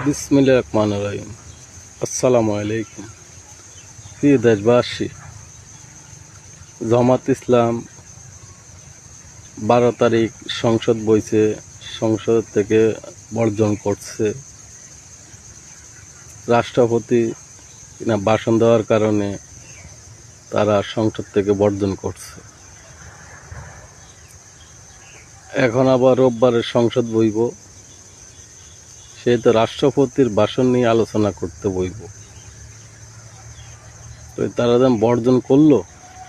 বিসমিল্লাহির রহমানির রহিম। আসসালামু আলাইকুম। প্রিয় দেশবাসী, জামাত ইসলাম 12 তারিখ সংসদ বইছে, সংসদ থেকে বর্জন করছে। রাষ্ট্রপতি ভাষণ দেওয়ার কারণে তারা সংসদ থেকে বর্জন করছে। এখন আবার রোববারের সংসদ বইব, সে তো রাষ্ট্রপতির ভাষণ নিয়ে আলোচনা করতে বইব। তো তারা যেন বর্জন করলো,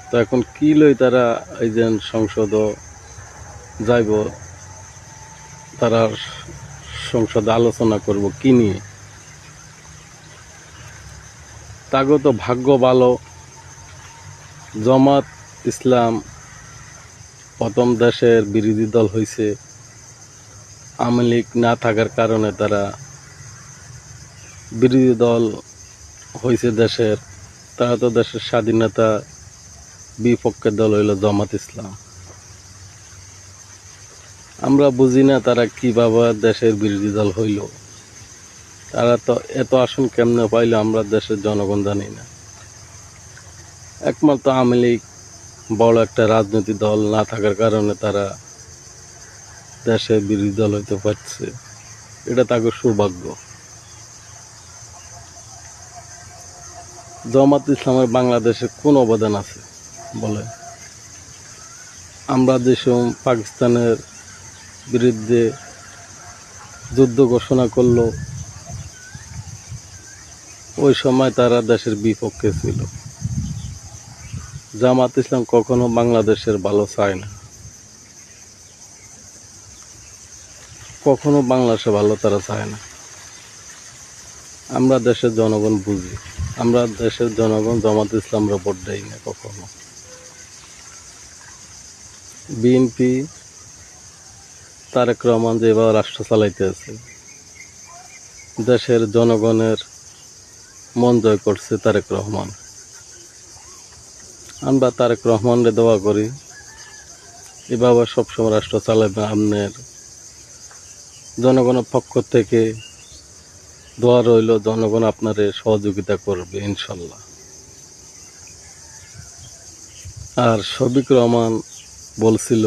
তো এখন কি লই তারা এই যে সংসদ যাইব, তারা সংসদে আলোচনা করব কি নিয়ে? তাগো তো ভাগ্য ভালো, জামাত ইসলাম প্রথম দেশের বিরোধী দল হয়েছে। আওয়ামী লীগ না থাকার কারণে তারা বিরোধী দল হয়েছে দেশের। তারা তো দেশের স্বাধীনতা বিপক্ষের দল হইল জামাত ইসলাম। আমরা বুঝি না তারা কিভাবে দেশের বিরোধী দল হইল। তারা তো এত আসন কেমনে পাইল আমরা দেশের জনগণ জানি না। একমাত্র আওয়ামী লীগ বড় একটা রাজনৈতিক দল না থাকার কারণে তারা দেশের বিরোধী দল হইতে পারছে, এটা তাদের সৌভাগ্য। জামাত ইসলামের বাংলাদেশে কোন অবদান আছে বলে? আমরা যেসব পাকিস্তানের বিরুদ্ধে যুদ্ধ ঘোষণা করলো, ওই সময় তারা দেশের বিপক্ষে ছিল। জামাত ইসলাম কখনো বাংলাদেশের ভালো চায় না, কখনো বাংলাদেশে ভালো তারা চায় না। আমরা দেশের জনগণ বুঝি, আমরা দেশের জনগণ জামাত ইসলামরা ভোট দেই না কখনো। বিএনপি তারেক রহমান যেভাবে রাষ্ট্র চালাইতে আছে, দেশের জনগণের মন জয় করছে তারেক রহমান। আমরা তারেক রহমানরে দোয়া করি এভাবে সবসময় রাষ্ট্র চালাবে। আপনার জনগণের পক্ষ থেকে দোয়া রইল, জনগণ আপনারে সহযোগিতা করবে ইনশাল্লাহ। আর শফিক রহমান বলছিল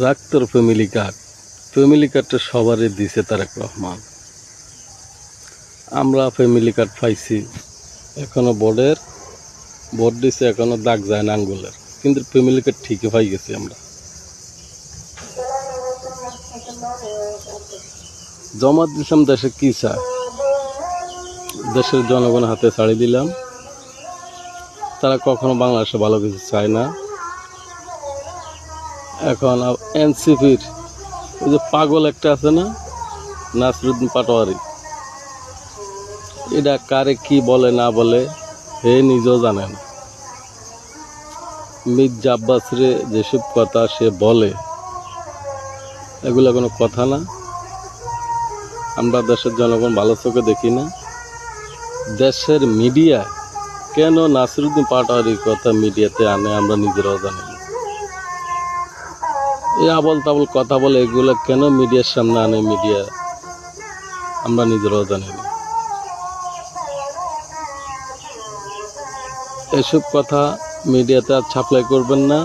রাখ তোর ফ্যামিলি কার্ড। ফ্যামিলি কার্ডটা সবারই দিছে তারেক রহমান। আমরা ফ্যামিলি কার্ড পাইছি, এখনো ভোট দিছে, এখনো দাগ যায় না আঙ্গুলের, কিন্তু ফ্যামিলি কার্ড ঠিকই পাই গেছি আমরা। জামাত ইসলাম দেশে কি চায়? দেশের জনগণ হাতে ছাড়ি দিলাম। তারা কখনো বাংলাদেশে ভালো কিছু চায় না। এখন এনসিপির ওই যে পাগল একটা আছে না, নাসিরুদ্দিন পাটোয়ারি, এটা কারে কি বলে না বলে হে নিজেও জানে না। মির্জা আব্বাসরে যেসব কথা সে বলে, এগুলো কোনো কথা না। আমরা দেশের জনগণ ভালো চোখে দেখি না। দেশের মিডিয়া কেন নাসিরুদ্দিন পাটোয়ারির কথা মিডিয়াতে আনে আমরা নিজেরাও জানি না। এই আবল তাবল কথা বলে এগুলো কেন মিডিয়ার সামনে আনে মিডিয়া, আমরা নিজেরাও জানি না। এসব কথা মিডিয়াতে আর সাপ্লাই করবেন না।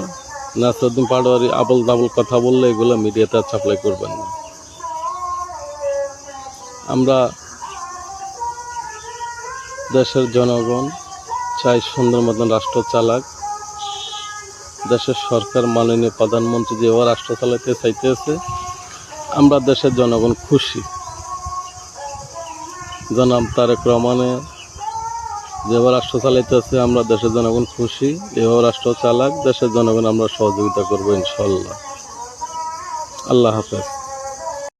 নাসিরুদ্দিন পাটোয়ারি আবল তাবল কথা বললে এগুলো মিডিয়াতে আর সাপ্লাই করবেন না। আমরা দেশের জনগণ চাই সুন্দর মতন রাষ্ট্র চালাক। দেশের সরকার মাননীয় প্রধানমন্ত্রী যেভাবে রাষ্ট্র চালাতে চাইতেছে, আমরা দেশের জনগণ খুশি। জনাব তারেক রহমানের যেভাবে রাষ্ট্র চালাইতেছে, আমরা দেশের জনগণ খুশি। এভাবে রাষ্ট্র চালাক, দেশের জনগণ আমরা সহযোগিতা করবো ইনশাল্লাহ। আল্লাহ হাফেজ।